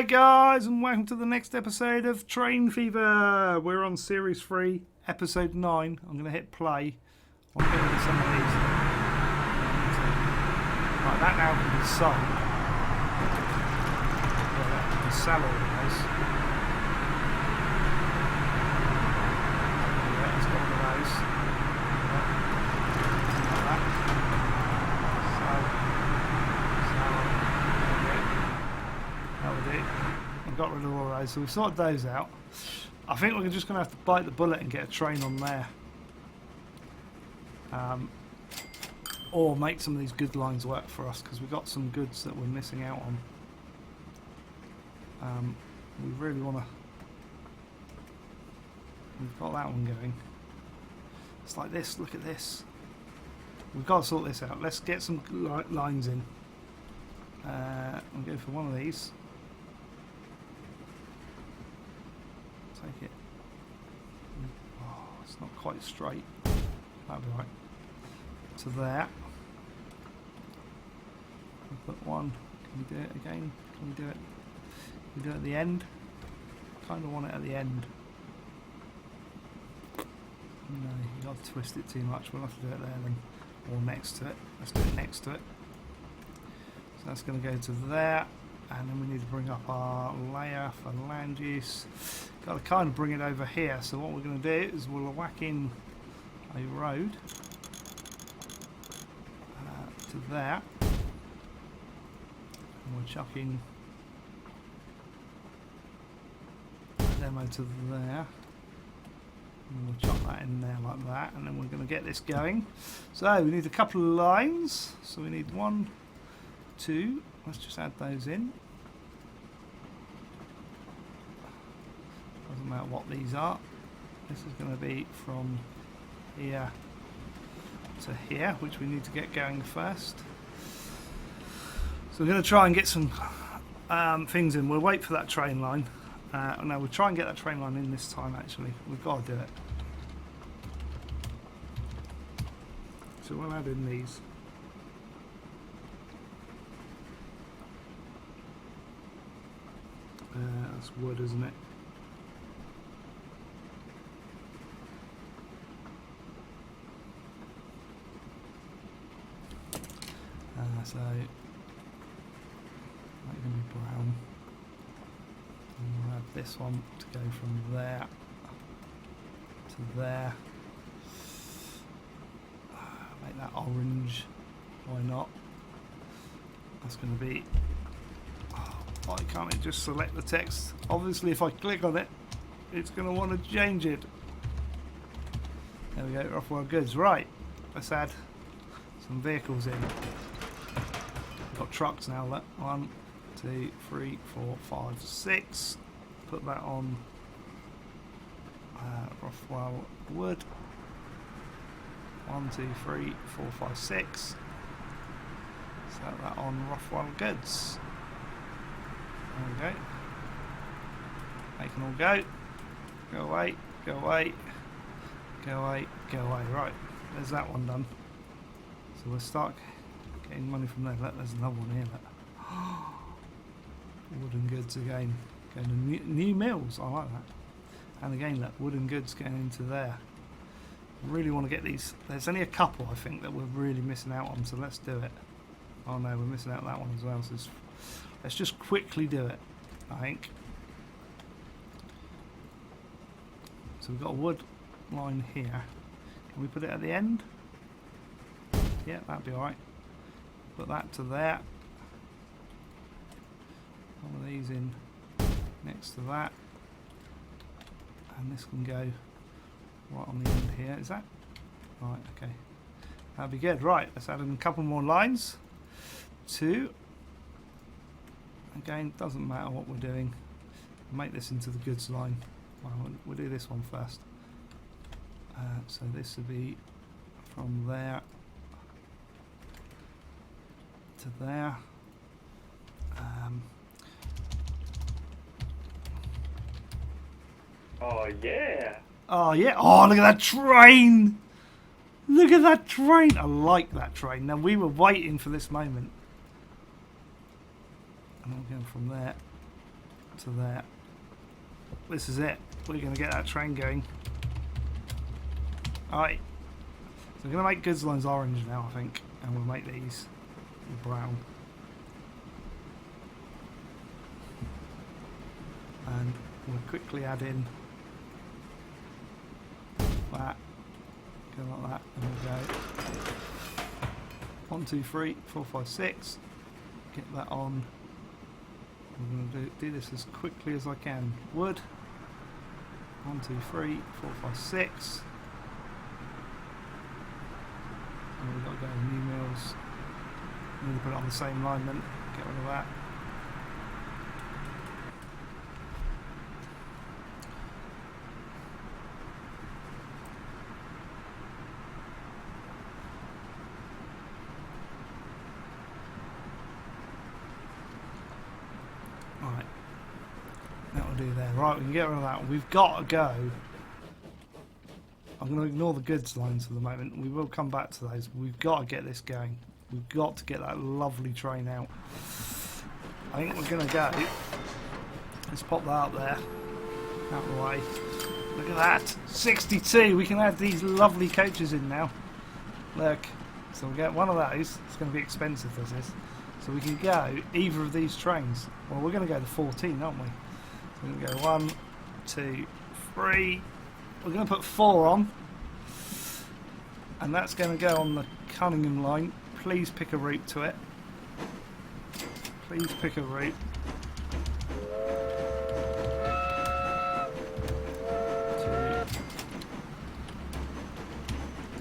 Hi guys, and welcome to the next episode of Train Fever. We're on Series 3, Episode 9. I'm going to hit play. I'm going to get some of these. Right, that now can be sold. Yeah, that can sell all of those. Yeah, it's got one of those. Yeah. Like that. I've got rid of all those, so we've sorted those out. I think we're just going to have to bite the bullet and get a train on there. Or make some of these good lines work for us, because we've got some goods that we're missing out on. We really want to... We've got that one going. It's like this, look at this. We've got to sort this out. Let's get some lines in. We'll go for one of these. Take it. Oh, it's not quite straight. That'll be right. To there. We'll put one. Can we do it again? Can we do it? Can we do it at the end? Kind of want it at the end. No, you got to twist it too much. We'll have to do it there then, or next to it. Let's do it next to it. So that's going to go to there, and then we need to bring up our layer for land use. Got to kind of bring it over here. So what we're going to do is we'll whack in a road to there, and we'll chuck in a demo to there, and we'll chuck that in there like that, and then we're going to get this going. So we need a couple of lines. So we need 1, 2. Let's just add those in. Doesn't matter what these are. This is going to be from here to here, which we need to get going first. So we're going to try and get some things in. We'll wait for that train line. No, we'll try and get that train line in this time actually. We've got to do it. So we'll add in these. That's wood, isn't it? So that's going to be brown. And we'll add this one to go from there to there. Make that orange. Why not? That's going to be... Why can't it just select the text? Obviously if I click on it, it's going to want to change it. There we go, Rothwell Goods. Right, let's add some vehicles in. We've got trucks now. Look. 1, 2, 3, 4, 5, 6. Put that on Rothwell Wood. 1, 2, 3, 4, 5, 6. Set that on Rothwell Goods. There we go. They can all go. Go away, go away, go away, go away. Right, there's that one done. So we'll start getting money from there. Look, there's another one here. Look. Wood and Goods again. Going to Newmills. I like that. And again, look, Wood and Goods getting into there. Really want to get these. There's only a couple, I think, that we're really missing out on. So let's do it. Oh no, we're missing out on that one as well. So let's just quickly do it, I think. So we've got a wood line here. Can we put it at the end? Yeah, that'd be alright. Put that to there. One of these in next to that. And this can go right on the end here. Is that? Right, okay. That'd be good. Right, let's add in a couple more lines. 2. Again, doesn't matter what we're doing. Make this into the goods line. Well, we'll do this one first. So this will be from there to there. Oh yeah! Oh yeah! Oh, look at that train! Look at that train! I like that train. Now we were waiting for this moment. And I'm going from there to there. This is it. We're going to get that train going. Alright. So we're going to make goods lines orange now, I think. And we'll make these brown. And we'll quickly add in that. Go like that. And we'll go 1, 2, 3, 4, 5, 6. Get that on. I'm going to do this as quickly as I can. Wood. 1, 2, 3, 4, 5, 6. And we've got to go to Newmills. I'm going to put it on the same line then. Get rid of that. Right. That'll do there. Right, we can get rid of that. We've got to go. I'm going to ignore the goods lines for the moment. We will come back to those. We've got to get this going. We've got to get that lovely train out. I think we're going to go. Let's pop that up there. Out of the way. Look at that. 62. We can add these lovely coaches in now. Look. So we'll get one of those. It's going to be expensive, this is. So we can go either of these trains. Well, we're going to go to 14, aren't we? So we're going to go 1, 2, 3. We're going to put 4 on. And that's going to go on the Cunningham line. Please pick a route to it. Please pick a route. 2.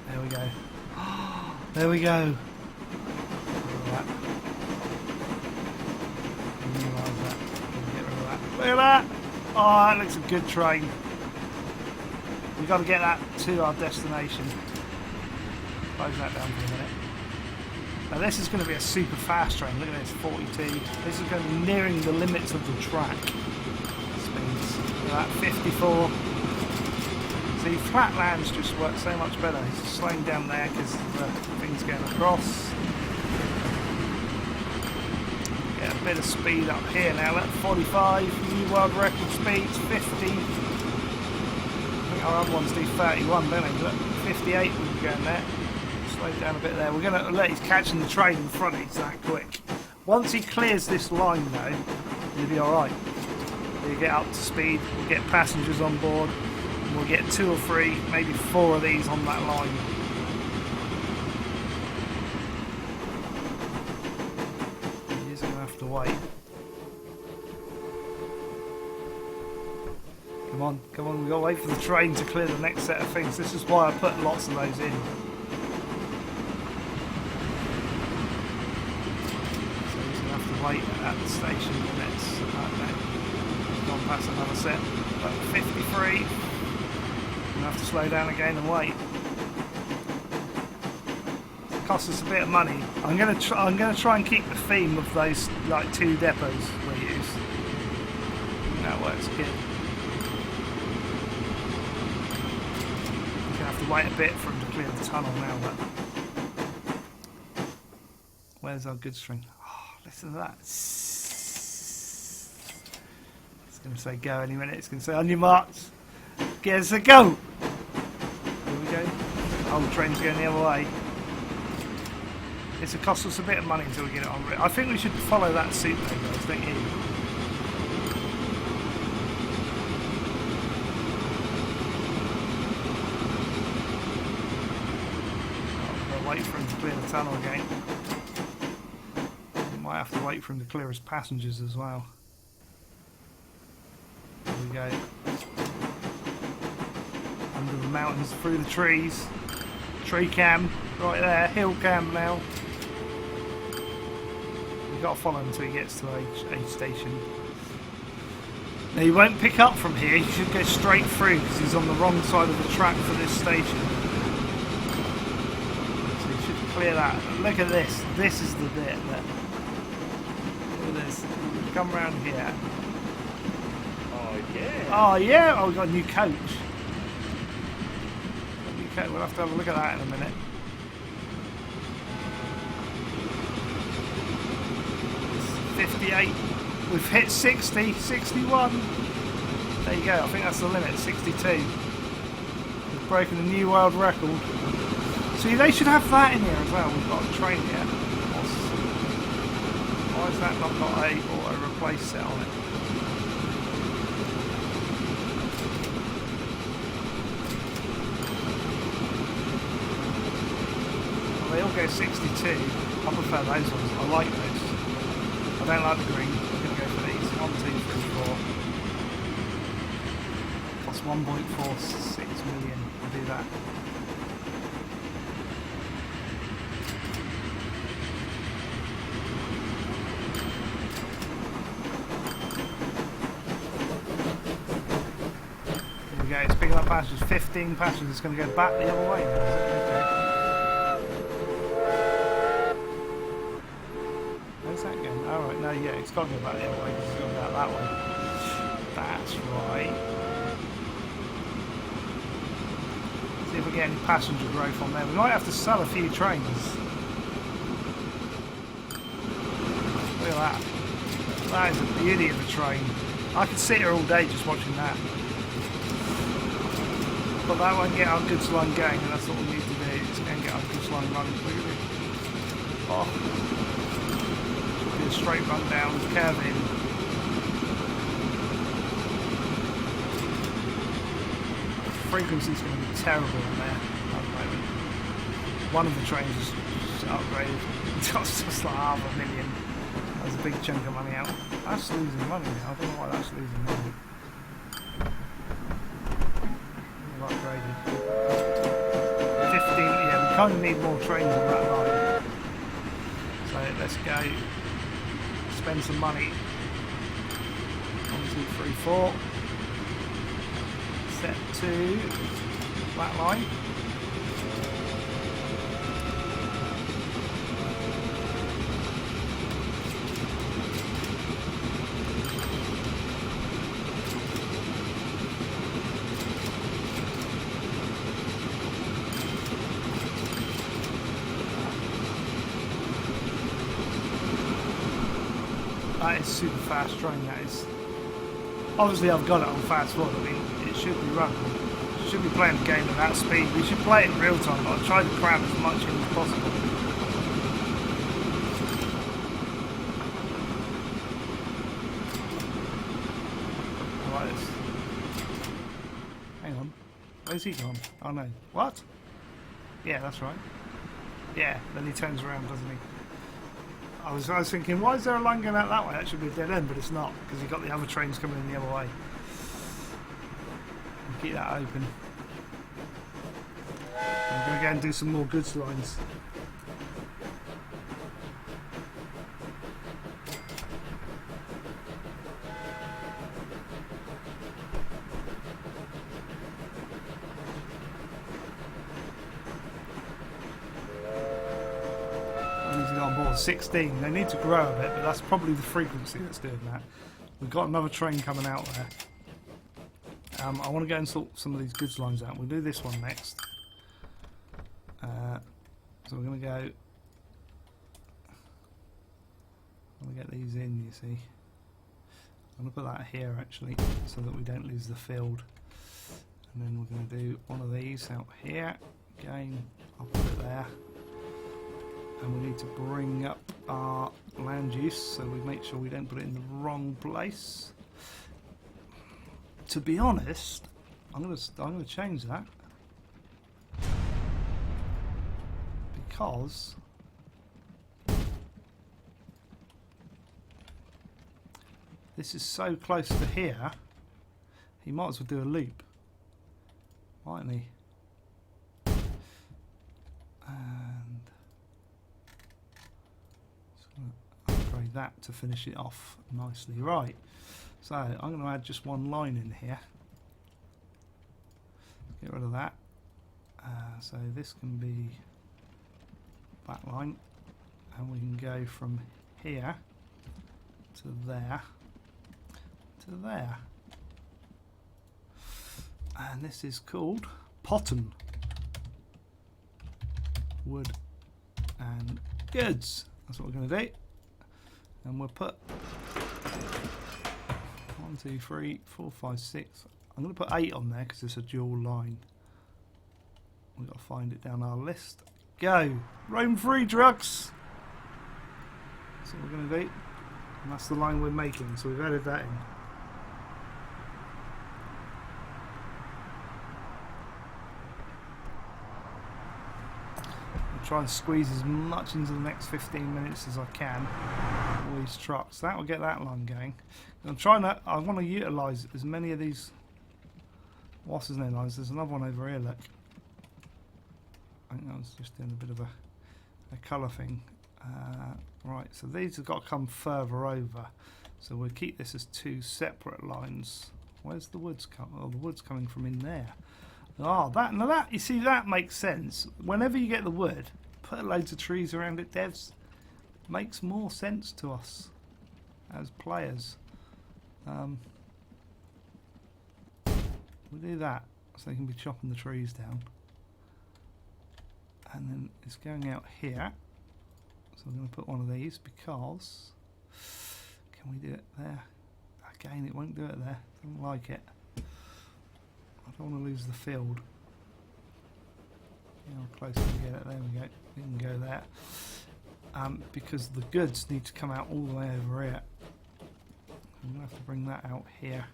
There we go. There we go. Look at that! Oh, that looks a good train. We've got to get that to our destination. Close that down for a minute. Now this is going to be a super fast train. Look at this, 42. This is going to be nearing the limits of the track. Speeds. Look at that, 54. See, flat lands just work so much better. It's slowing down there because the thing's going across. Get a bit of speed up here now. Look, 45. New world record speeds, 50. I think our other ones do 31, don't they? Look, 58 we can go in there. Slow down a bit there. We're going to let he's catching the train in front of he's that quick. Once he clears this line though, he'll be alright. He'll get up to speed, we'll get passengers on board, and we'll get 2 or 3, maybe 4 of these on that line. He's going to have to wait. Come on, we've got to wait for the train to clear the next set of things. This is why I put lots of those in. So he's going to have to wait at the station minutes. Gone past another set. But 53. Going to have to slow down again and wait. It costs us a bit of money. I'm going to try and keep the theme of those like 2 depots we use. That works good. Wait a bit for him to clear the tunnel now, but where's our goods train? Oh, listen to that. It's going to say go any minute. It's going to say on your marks, get us a go. Here we go. Oh, the train's going the other way. It's going to cost us a bit of money until we get it on. I think we should follow that suit though, guys, don't you? Wait for him to clear the tunnel again. We might have to wait for him to clear his passengers as well. There we go. Under the mountains, through the trees. Tree cam, right there, hill cam now. We've got to follow him until he gets to a station. Now he won't pick up from here, he should go straight through because he's on the wrong side of the track for this station. Clear that. Look at this. This is the bit that. Look at this. Come round here. Oh yeah. Oh yeah. Oh, we got a new coach. We'll have to have a look at that in a minute. It's 58. We've hit 60, 61. There you go, I think that's the limit, 62. We've broken a new world record. See, they should have that in here as well. We've got a train here. Why has that not got a auto replace set on it? Well, they all go 62. I prefer those ones. I like those. I don't like the green. I'm going to go for these. 1, 2, 3, 4. Plus 1.46 million. I'll do that. Here we go. It's picking up passengers. 15 passengers. It's going to go back the other way. Okay. Alright, no, yeah, it's got to go back the other way because it's going back that way. That's right. See if we get any passenger growth on there. We might have to sell a few trains. Look at that. That is a beauty of a train. I could sit here all day just watching that. But that won't get our goods line going, and that's what we need to do. It's going to get our goods line running. Look at it. Oh. A straight run down, curve in. Frequency's going to be terrible in there at the moment. One of the trains is just upgraded. It's just like $500,000. That's a big chunk of money out. That's losing money now. I don't know why that's losing money. We've upgraded. 15, yeah, we kind of need more trains on that line. So let's go. Spend some money. 1, 2, 3, 4. Set to that line. That is super fast train, that is. Obviously I've got it on fast forward, I mean, it should be running. Should be playing the game at that speed. We should play it in real time, but I'll try to cram as much in as possible. I like this. Hang on. Where's he gone? Oh no. What? Yeah, that's right. Yeah, then he turns around, doesn't he? I was thinking, why is there a line going out that way? That should be a dead end, but it's not, because you've got the other trains coming in the other way. We'll keep that open. I'm going to go and do some more goods lines. On board 16. They need to grow a bit, but that's probably the frequency that's doing that. We've got another train coming out there. I want to go and sort some of these goods lines out. We'll do this one next. So we're going to go. I'm going to get these in, you see. I'm going to put that here actually, so that we don't lose the field. And then we're going to do one of these out here. Again, I'll put it there. And we need to bring up our land use, so we make sure we don't put it in the wrong place. To be honest, I'm gonna change that because this is so close to here. He might as well do a loop, mightn't he? Upgrade that to finish it off nicely. Right, so I'm going to add just one line in here. Get rid of that. So this can be that line, and we can go from here to there to there. And this is called Potton Wood and Goods. That's what we're going to do. And we'll put 1, 2, 3, 4, 5, 6. I'm going to put 8 on there because it's a dual line. We've got to find it down our list. Go! Roam free, trucks! That's what we're going to do. And that's the line we're making, so we've added that in. I'll try and squeeze as much into the next 15 minutes as I can. All these trucks. That will get that line going. I'm trying to. I want to utilise as many of these. What's his name lines? There's another one over here. Look. I think I was just doing a bit of a colour thing. Right. So these have got to come further over. So we'll keep this as 2 separate lines. Where's the woods coming? Oh, the wood's coming from in there. Oh, that now that you see that makes sense. Whenever you get the wood, put loads of trees around it, devs. Makes more sense to us as players. We'll do that so they can be chopping the trees down. And then it's going out here. So I'm going to put one of these because... Can we do it there? Again, it won't do it there. Don't like it. I don't want to lose the field. See how close we get it. There we go. We can go there. Because the goods need to come out all the way over here. I'm going to have to bring that out here.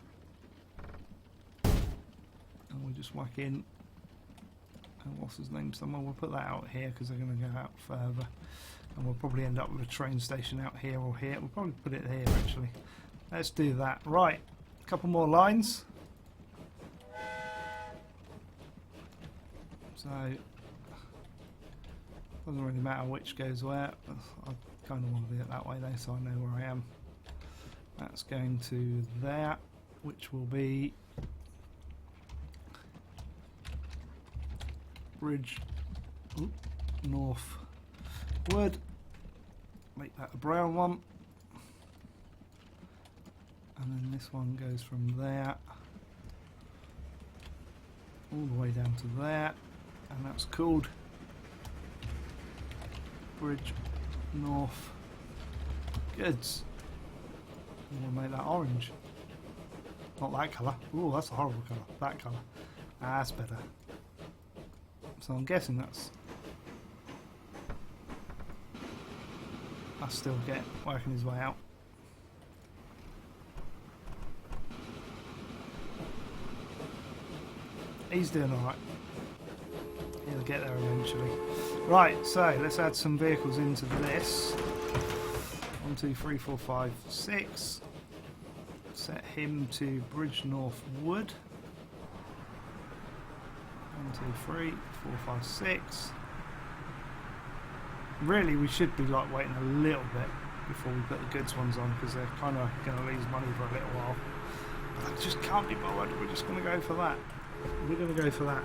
And we'll just whack in. And what's his name? Somewhere. We'll put that out here because they're going to go out further. And we'll probably end up with a train station out here or here. We'll probably put it here actually. Let's do that. Right. A couple more lines. So, doesn't really matter which goes where. I kind of want to do it that way though, so I know where I am. That's going to there, which will be Bridgenorth Wood. Make that a brown one. And then this one goes from there all the way down to there. And that's called Bridgenorth Goods. And we'll make that orange. Not that colour. Ooh, that's a horrible colour. That colour. That's better. So I'm guessing that's still working his way out. He's doing alright. He'll get there eventually. Right, so let's add some vehicles into this. 1, 2, 3, 4, 5, 6. Set him to Bridgenorth Wood. 1, 2, 3, 4, 5, 6. Really, we should be like waiting a little bit before we put the goods ones on because they're kind of going to lose money for a little while. But I just can't be bothered. We're just going to go for that. We're going to go for that.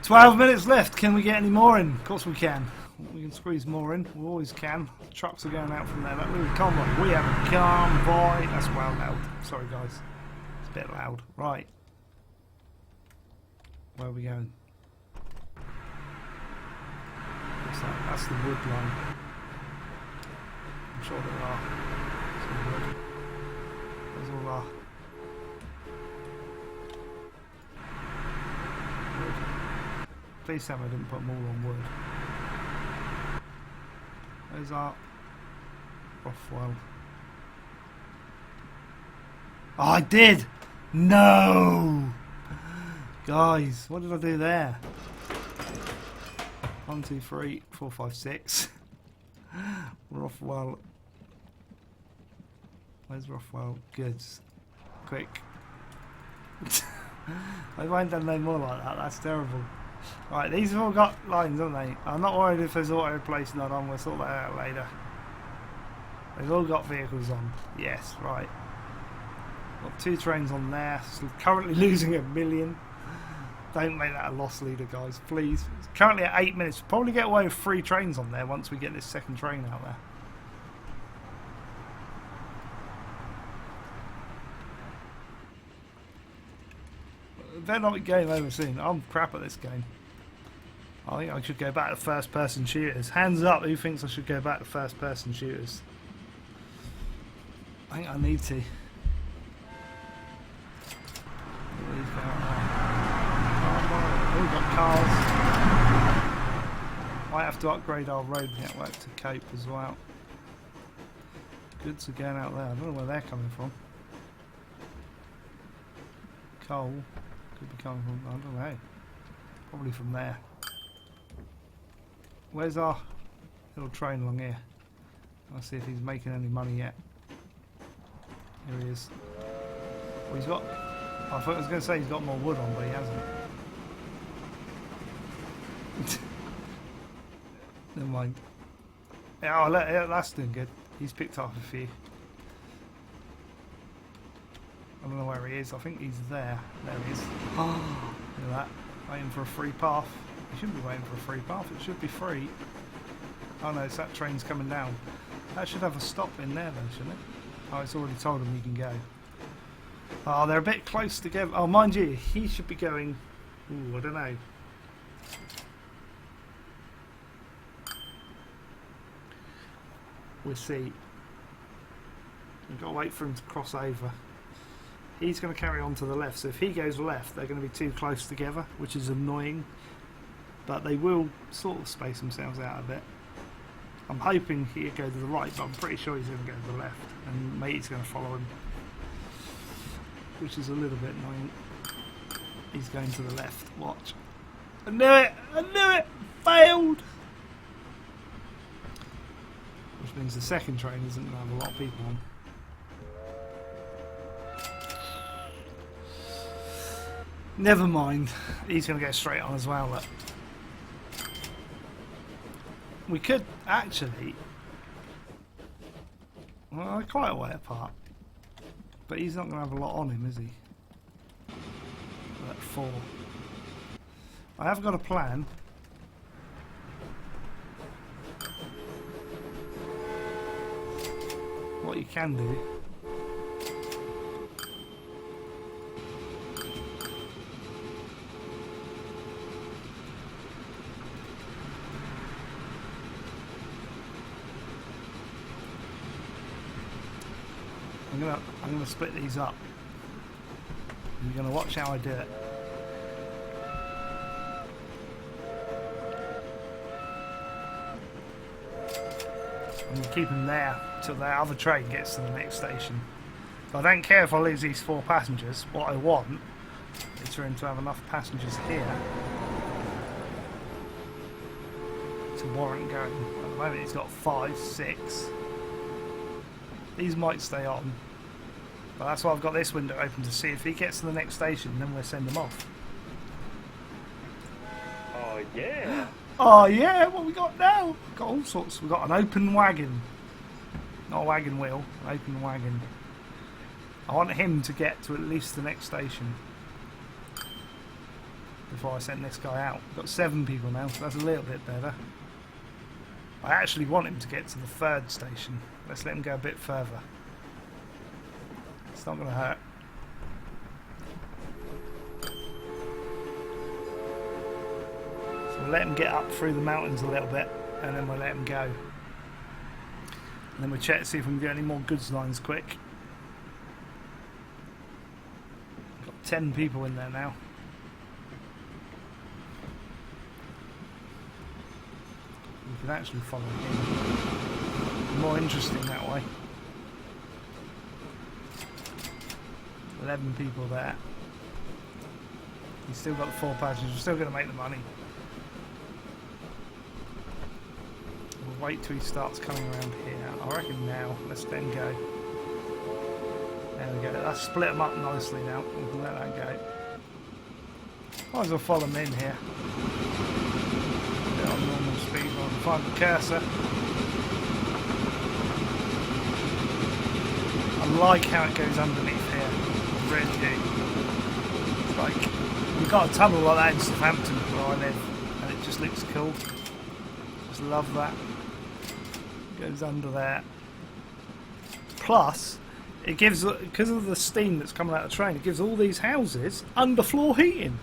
"12 minutes left. Can we get any more in?" Of course we can. We can squeeze more in. We always can. Trucks are going out from there. Look, convoy. We have a convoy. That's well loud. Sorry, guys. It's a bit loud. Right. Where are we going? What's that? That's the wood line. I'm sure there are some wood. There's all our wood. Please tell me I didn't put them all on wood. There's our Rothwell. Oh, I did! No! Guys, what did I do there? 1, 2, 3, 4, 5, 6. Rothwell. Where's Rothwell Goods? Quick. I won't done no more like that. That's terrible. Right, these have all got lines, haven't they? I'm not worried if there's auto replacing not on. We'll sort that out later. They've all got vehicles on. Yes, right. Got 2 trains on there. So currently losing $1 million. Don't make that a loss leader, guys, please. It's currently at 8 minutes. We'll probably get away with 3 trains on there once we get this second train out there. better not be game over soon. I'm crap at this game. I think I should go back to first person shooters. Hands up, who thinks I should go back to first person shooters? I think I need to. Oh, we've got cars. Might have to upgrade our road network to cope as well. Goods are going out there. I don't know where they're coming from. Coal could be coming from, I don't know. Probably from there. Where's our little train along here? Let's see if he's making any money yet. Here he is. Well, he's got... I thought I was going to say he's got more wood on, but he hasn't. Never mind. Yeah, yeah, that's doing good. He's picked up a few. I don't know where he is. I think he's there. There he is. Oh, look at that. Waiting for a free path. He shouldn't be waiting for a free path. It should be free. Oh no, it's that train's coming down. That should have a stop in there though, shouldn't it? Oh, it's already told him he can go. Oh, they're a bit close together. Oh, mind you, he should be going... Ooh, I don't know. We'll see. We've got to wait for him to cross over. He's going to carry on to the left, so if he goes left, they're going to be too close together, which is annoying. But they will sort of space themselves out a bit. I'm hoping he'll go to the right, but I'm pretty sure he's going to go to the left, and mate's going to follow him, which is a little bit annoying. He's going to the left. Watch. I knew it! I knew it! Failed! Which means the second train isn't going to have a lot of people on. Never mind. He's going to go straight on as well. Look. We could actually... Well, they're quite a way apart. But he's not going to have a lot on him, is he? At 4. I have got a plan. What you can do... I'm gonna split these up. You're gonna watch how I do it. I'm gonna keep them there till the other train gets to the next station. So I don't care if I lose these 4 passengers. What I want is for him to have enough passengers here to warrant going. At the moment he's got 5, 6. These might stay on, but that's why I've got this window open to see if he gets to the next station, then we'll send him off. Oh yeah! Oh yeah, what we got now? We've got all sorts. We've got an open wagon. Not a wagon wheel, an open wagon. I want him to get to at least the next station before I send this guy out. We've got 7 people now, so that's a little bit better. I actually want him to get to the 3rd station. Let's let him go a bit further. It's not going to hurt. So we'll let him get up through the mountains a little bit, and then we'll let him go. And then we'll check to see if we can get any more goods lines quick. Got 10 people in there now. We can actually follow him. More interesting that way. 11 people there. He's still got the 4 passengers. We're still going to make the money. We'll wait till he starts coming around here. I reckon now. Let's let him go. There we go. Let's split them up nicely now. We can let that go. Might as well follow him in here. On normal speed while I find the cursor. I like how it goes underneath here. I really do. It's like we've got a tunnel like that in Southampton where I live, and it just looks cool. Just love that. It goes under there. Plus, it gives, because of the steam that's coming out of the train, it gives all these houses underfloor heating.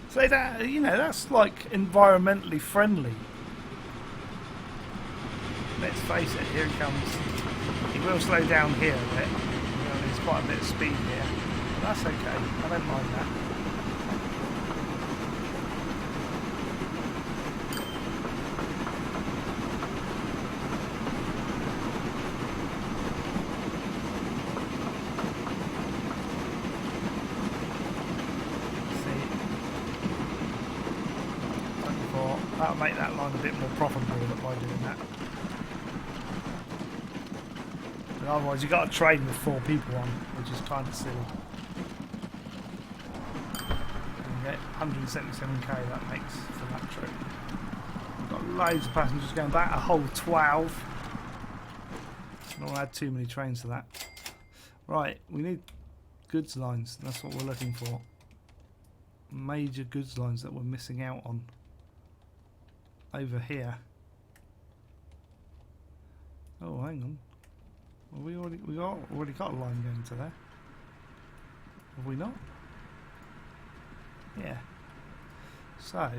So that, you know, that's like environmentally friendly. Let's face it, here he comes. He will slow down here a bit. You know, there's quite a bit of speed here. But that's okay. I don't mind that. That'll make that line a bit more profitable by doing that. But otherwise you've got a train with 4 people on, which is kind of silly. You get 177k that makes for that trip. We've got loads of passengers going back, a whole 12. I don't add too many trains to that. Right, we need goods lines, that's what we're looking for. Major goods lines that we're missing out on. Over here. Oh, hang on. Well, we already got a line going to there. Have we not? Yeah. So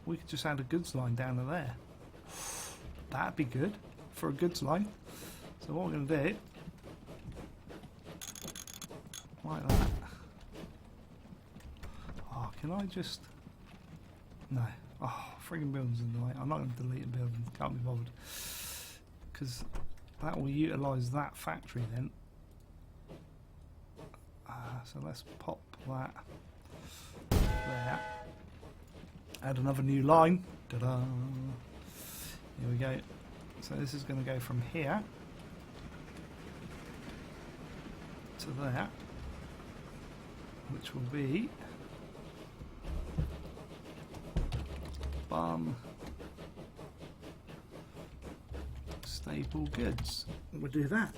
we could just add a goods line down to there. That'd be good for a goods line. So what we're going to do, like that. Oh, can I just? No. Oh, friggin' building's in the way. I'm not going to delete a building. Can't be bothered. Because that will utilise that factory then. So let's pop that there. Add another new line. Ta-da! Here we go. So this is going to go from here to there, which will be Barnstaple Goods. We'll do that.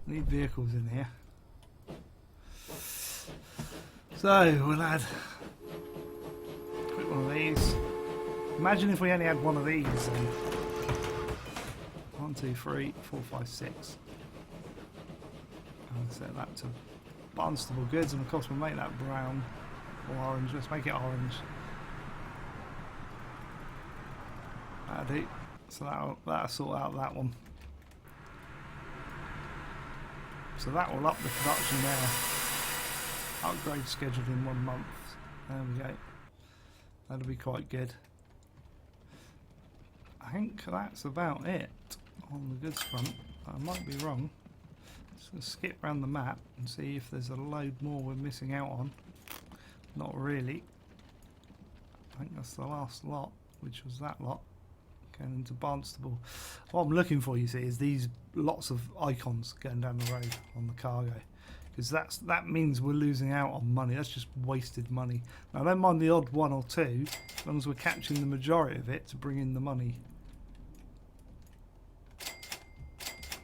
Need vehicles in here. So we'll add a quick one of these. Imagine if we only had one of these. 1, 2, 3, 4, 5, 6. I'll set that to Barnstaple Goods, and of course we'll make that brown or orange. Let's make it orange. That'll do. So that'll sort out that one. So that will up the production there. Upgrade scheduled in 1 month. There we go. That'll be quite good. I think that's about it on the goods front. I might be wrong. Just going to skip around the map and see if there's a load more we're missing out on. Not really. I think that's the last lot, which was that lot. Going into Barnstaple. What I'm looking for, you see, is these lots of icons going down the road on the cargo. Because that means we're losing out on money. That's just wasted money. Now, I don't mind the odd 1 or 2, as long as we're capturing the majority of it to bring in the money.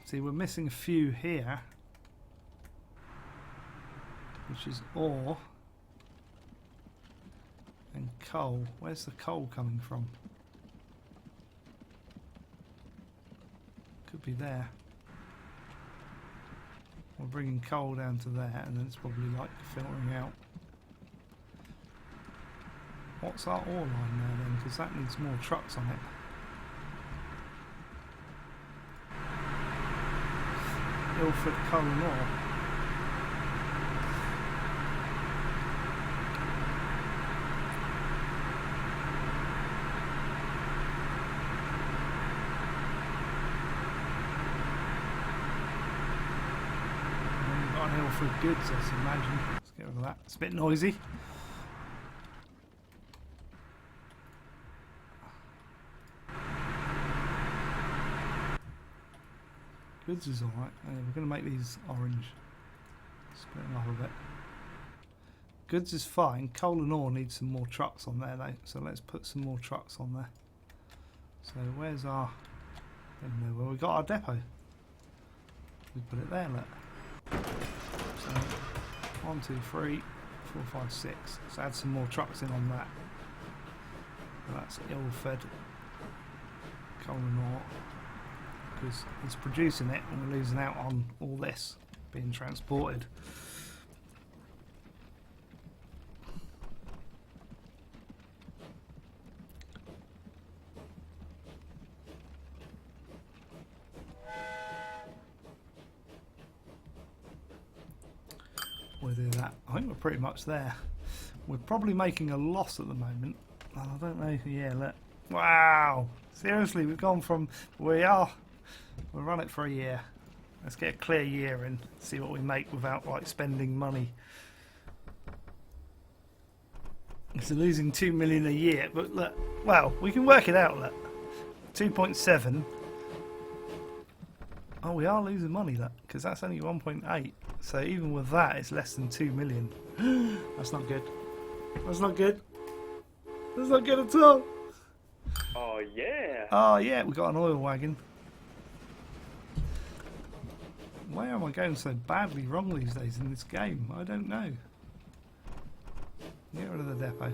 See, we're missing a few here, which is ore and coal. Where's the coal coming from? Could be there. We're bringing coal down to there, and then it's probably like filtering out. What's our ore line there then? Because that needs more trucks on it. Ilford Coal Ore. Ilford Goods, I imagine. Let's get rid of that. It's a bit noisy. Goods is alright. We're going to make these orange. Split them up a bit. Goods is fine. Coal and ore needs some more trucks on there though. So let's put some more trucks on there. So where's our... I don't know where we got our depot. We put it there, look. So 1, 2, 3, 4, 5, 6. Let's add some more trucks in on that. That's Ilford Coal Ore, because it's producing it and we're losing out on all this being transported. We'll do that. I think we're pretty much there. We're probably making a loss at the moment. And I don't know. Yeah, look. Wow. Seriously, we've gone from we'll run it for a year. Let's get a clear year in, see what we make without like spending money. It's losing 2 million a year, but look, well, we can work it out. Look, 2.7. Oh, we are losing money, look, because that's only 1.8. So even with that, it's less than 2 million. That's not good. That's not good. That's not good at all. Oh yeah. Oh yeah, we got an oil wagon. Why am I going so badly wrong these days in this game? I don't know. Get rid of the depot.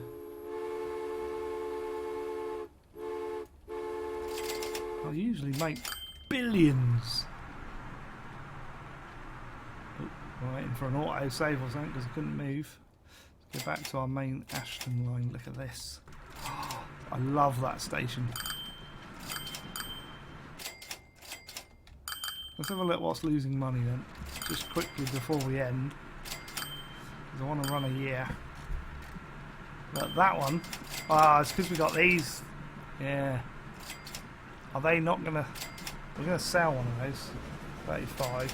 I usually make billions. Oh, we're waiting for an auto save or something because I couldn't move. Let's go back to our main Ashton line. Look at this. I love that station. Let's have a look what's losing money then, just quickly before we end, because I want to run a year. But that one, it's because we got these. Yeah. Are they not gonna? We're gonna sell one of those. 35,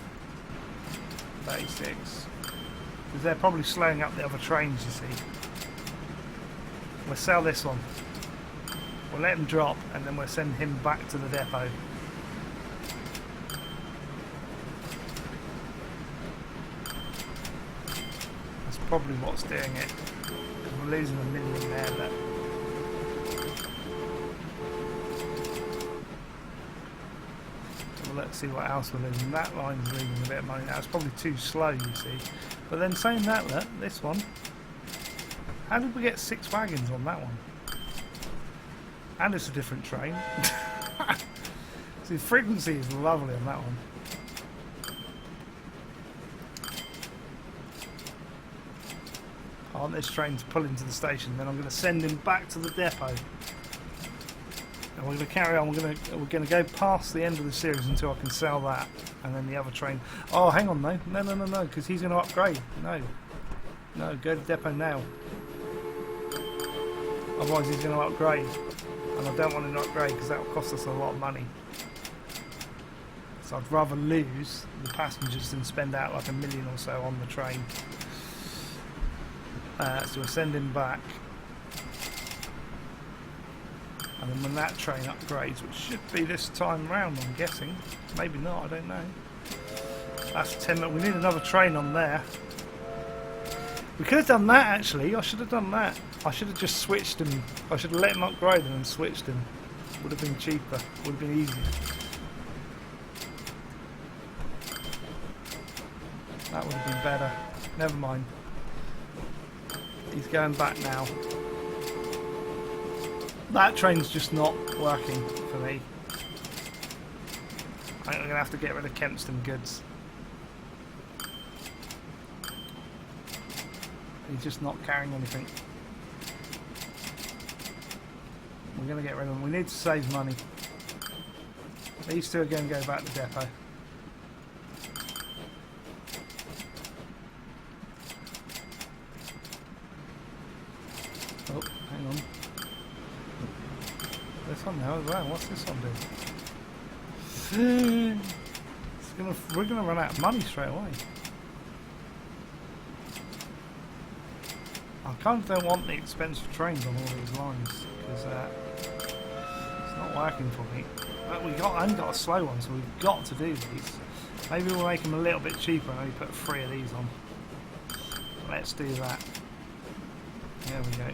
36. Because they're probably slowing up the other trains. You see. We'll sell this one. We'll let him drop, and then we'll send him back to the depot. Probably what's doing it. We're losing $1 million there. Look. So let's see what else we're losing. That line's losing a bit of money now. It's probably too slow, you see. But then saying that, look, this one. How did we get 6 wagons on that one? And it's a different train. See, the frequency is lovely on that one. I want this train to pull into the station, then I'm going to send him back to the depot. And we're going to carry on. We're going to go past the end of the series until I can sell that, and then the other train. Oh, hang on, no, because he's going to upgrade. No, go to the depot now. Otherwise, he's going to upgrade, and I don't want him to upgrade because that will cost us a lot of money. So I'd rather lose the passengers than spend out like $1 million or so on the train. So we'll send him back, and then when that train upgrades, which should be this time round, I'm guessing, maybe not, I don't know. That's 10 minutes. We need another train on there. We could have done that actually. I should have done that. I should have just switched him. I should have let him upgrade and then switched him. Would have been cheaper. Would have been easier. That would have been better. Never mind. He's going back now. That train's just not working for me. I think I'm going to have to get rid of Kempston Goods. He's just not carrying anything. We're going to get rid of them. We need to save money. These two are going to go back to the depot. Oh, hang on. This one now as well. What's this one doing? We're gonna run out of money straight away. I kind of don't want the expensive trains on all these lines because it's not working for me. But I only got a slow one, so we've got to do these. Maybe we'll make them a little bit cheaper and maybe put 3 of these on. Let's do that. There we go.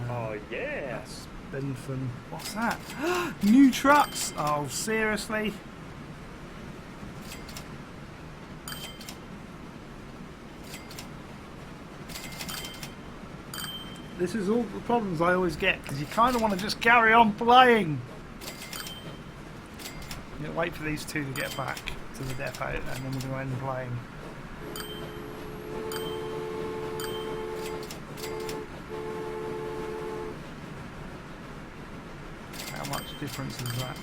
Oh yeah. Bentham. What's that? New trucks! Oh, seriously? This is all the problems I always get, because you kind of want to just carry on playing. You wait for these two to get back to the depot, and then we're going to end playing. How much difference is that?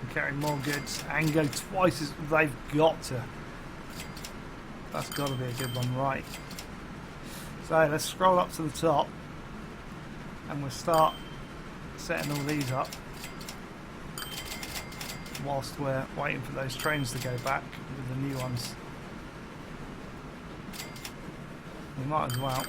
We carry more goods and go twice as they've got to. That's got to be a good one, right? So let's scroll up to the top, and we'll start setting all these up whilst we're waiting for those trains to go back with the new ones. We might as well.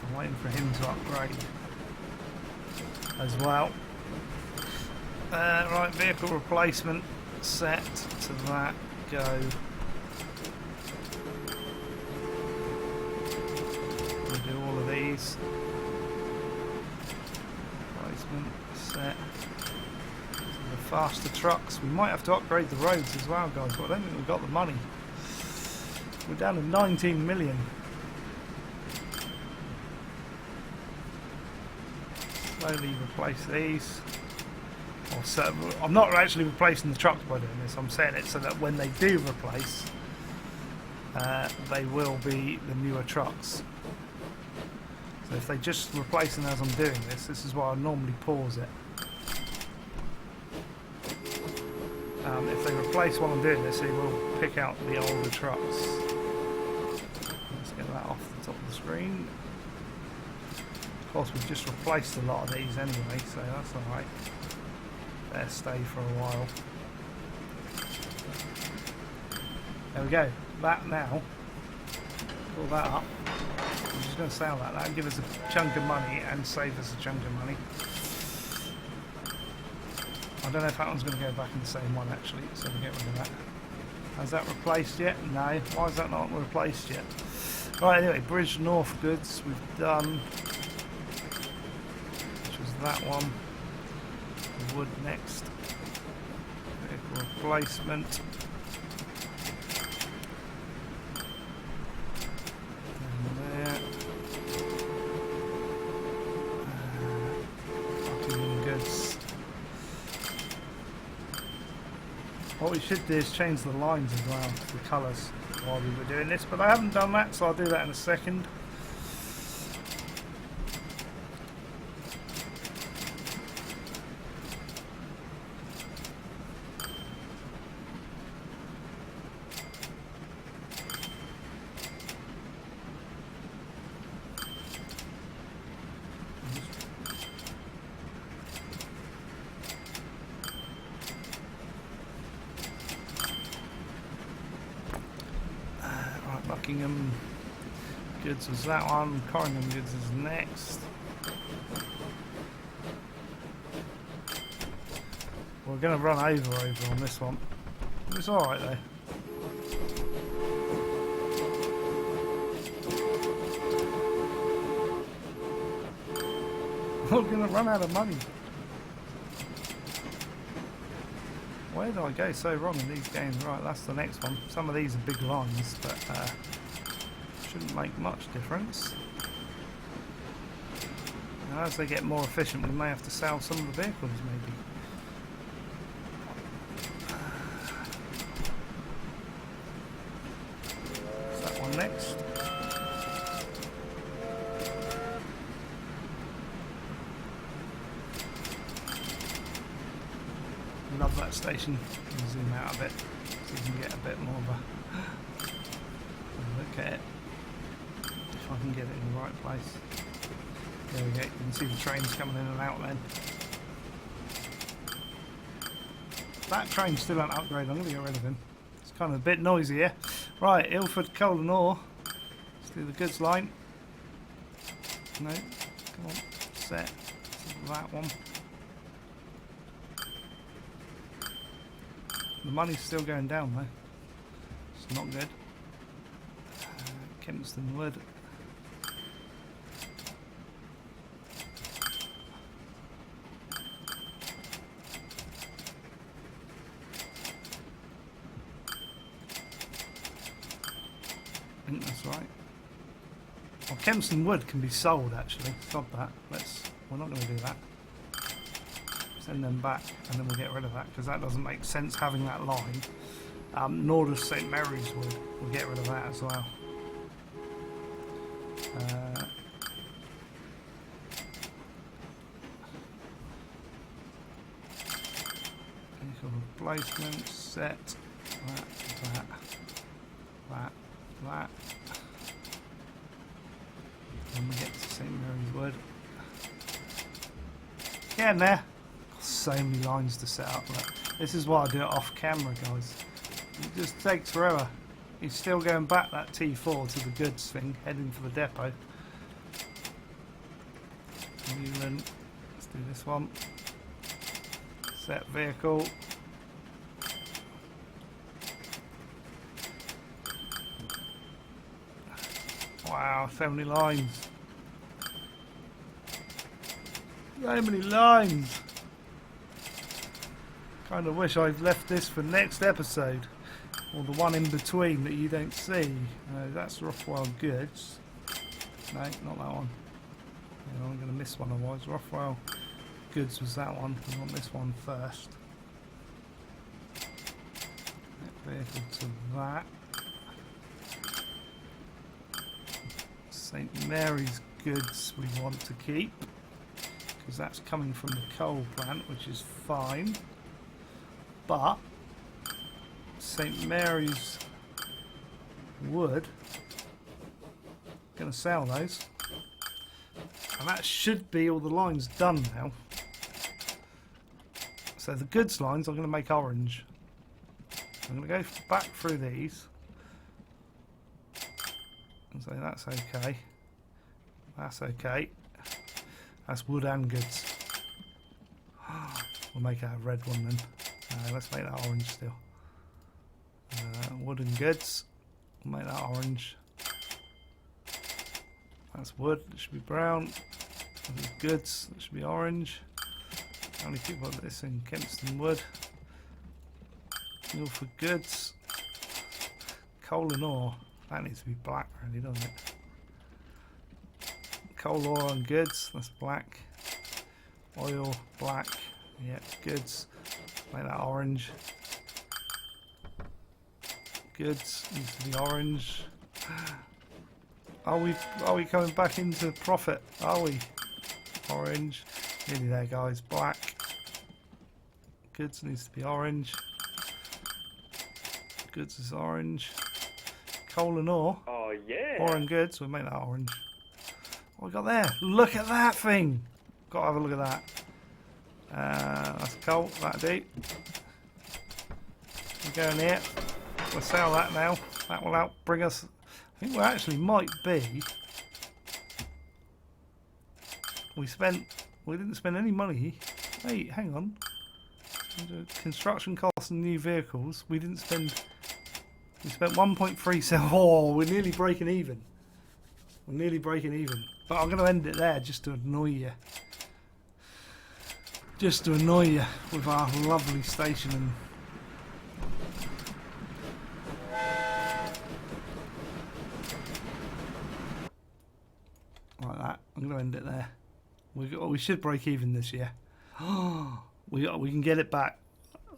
I'm waiting for him to upgrade as well. Right, vehicle replacement set to that, go. We'll do all of these. Replacement set to the faster trucks. We might have to upgrade the roads as well, guys, but I don't think we've got the money. We're down to 19 million. Slowly replace these. So I'm not actually replacing the trucks by doing this, I'm saying it so that when they do replace, they will be the newer trucks. So if they just replace them as I'm doing this, this is why I normally pause it. If they replace while I'm doing this, it will pick out the older trucks. Let's get that off the top of the screen. Of course, we've just replaced a lot of these anyway, so that's alright. They'll stay for a while. There we go. That now. Pull that up. I'm just going to sell that. That'll give us a chunk of money and save us a chunk of money. I don't know if that one's going to go back in the same one actually, so we'll get rid of that. Has that replaced yet? No. Why is that not replaced yet? Right, anyway, Bridgenorth Goods we've done. Which was that one. Wood next. Vehicle replacement. And there. Potton and Goods. What we should do is change the lines as well, the colours, while we were doing this, but I haven't done that, so I'll do that in a second. Cunningham Goods was that one, Cunningham Goods is next. We're going to run over on this one. It's alright though. We're going to run out of money. Where did I go so wrong in these games? Right, that's the next one. Some of these are big lines, but shouldn't make much difference. Now, as they get more efficient, we may have to sell some of the vehicles, maybe. Is that one next? Love that station. Zoom out a bit so you can get a bit more of a look at it. If I can get it in the right place. There we go. You can see the trains coming in and out then. That train's still an upgrade. I'm going to get rid of him. It's kind of a bit noisy here. Right, Ilford Coal Ore. Let's do the goods line. No, come on, set that one. The money's still going down though. It's not good. Kempston Wood. think that's right. Well, Kempston Wood can be sold actually. Stop that. We're not going to do that. Send them back and then we'll get rid of that because that doesn't make sense having that line. Nor does St Mary's Wood. We'll get rid of that as well. Replacement set that. When we get to St Mary's Wood. Getting there. Got so many lines to set up. Look. This is why I do it off camera, guys. It just takes forever. He's still going back that T4 to the goods thing, heading for the depot. Newland. Let's do this one. Set vehicle. Wow, so many lines. So many lines. Kind of wish I'd left this for next episode. Or the one in between that you don't see. That's Rothwell Goods. No, not that one. Yeah, I'm going to miss one otherwise. Rothwell Goods was that one. We want this one first. Vehicle to that. St Mary's Goods we want to keep because that's coming from the coal plant, which is fine, but St Mary's Wood, going to sell those, and that should be all the lines done now. So the goods lines I'm going to make orange. I'm going to go back through these and say that's okay. That's okay. That's wood and goods. We'll make that a red one then. Let's make that orange still. Wood and goods. We'll make that orange. That's wood. It should be brown. That's goods. It should be orange. How many people have this in Kempston Wood? Ilford Goods. Coal and ore. That needs to be black, really, doesn't it? Coal, ore and goods. That's black. Oil, black. Yeah, goods. Make that orange. Goods needs to be orange. Are we coming back into profit? Are we? Orange. Nearly there, guys. Black. Goods needs to be orange. Goods is orange. Coal and ore. Oh yeah. Ore and goods. We'll make that orange. What we got there? Look at that thing. Got to have a look at that. That's coal. That'll do. We're going here. We'll sell that now. That will help bring us. I think we actually might be. We didn't spend any money. Hey, hang on. Construction costs and new vehicles. We didn't spend. We spent 1.37. Oh, we're nearly breaking even. We're nearly breaking even. But I'm going to end it there just to annoy you. Just to annoy you with our lovely station and. Like that. I'm going to end it there. We should break even this year. We can get it back,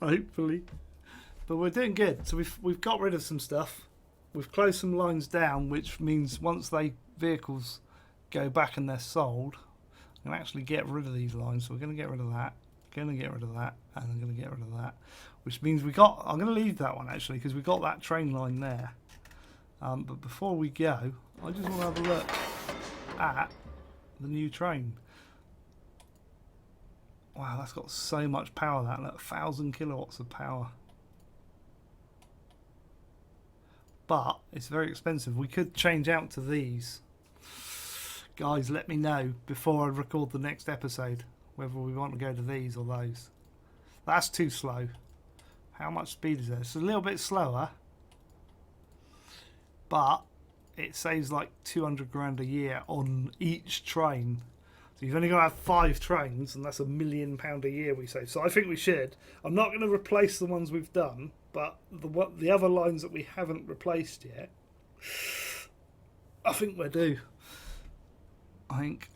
hopefully. But we're doing good. So we've got rid of some stuff. We've closed some lines down, which means once vehicles go back and they're sold, I can actually get rid of these lines. So we're going to get rid of that. Going to get rid of that, and I'm going to get rid of that. Which means I'm going to leave that one actually because we got that train line there. But before we go, I just want to have a look at the new train. Wow, that's got so much power. That 1,000 kilowatts of power. But it's very expensive. We could change out to these. Guys, let me know before I record the next episode whether we want to go to these or those. That's too slow. How much speed is there? It's a little bit slower, but it saves like 200 grand a year on each train. So you've only got to have 5 trains, and that's £1 million a year we save. So I think we should. I'm not going to replace the ones we've done, but the other lines that we haven't replaced yet, I think we're due. I think,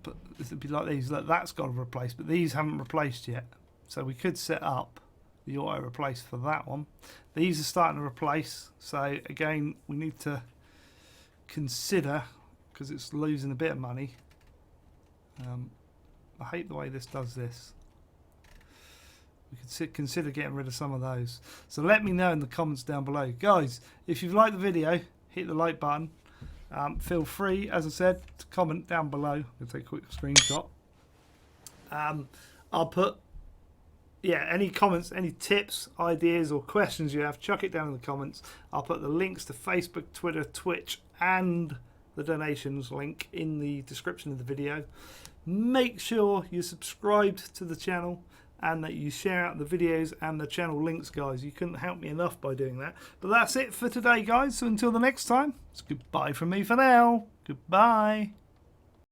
but it'd be like these. Look, that's got to replace, but these haven't replaced yet. So we could set up the auto replace for that one. These are starting to replace. So again, we need to consider, because it's losing a bit of money. I hate the way this does this. We could consider getting rid of some of those. So let me know in the comments down below. Guys, if you've liked the video, hit the like button. Feel free, as I said, to comment down below. I'll take a quick screenshot. I'll put, any comments, any tips, ideas or questions you have, chuck it down in the comments. I'll put the links to Facebook, Twitter, Twitch and the donations link in the description of the video. Make sure you're subscribed to the channel and that you share out the videos and the channel links, guys. You couldn't help me enough by doing that. But that's it for today, guys. So until the next time, it's goodbye from me for now. Goodbye.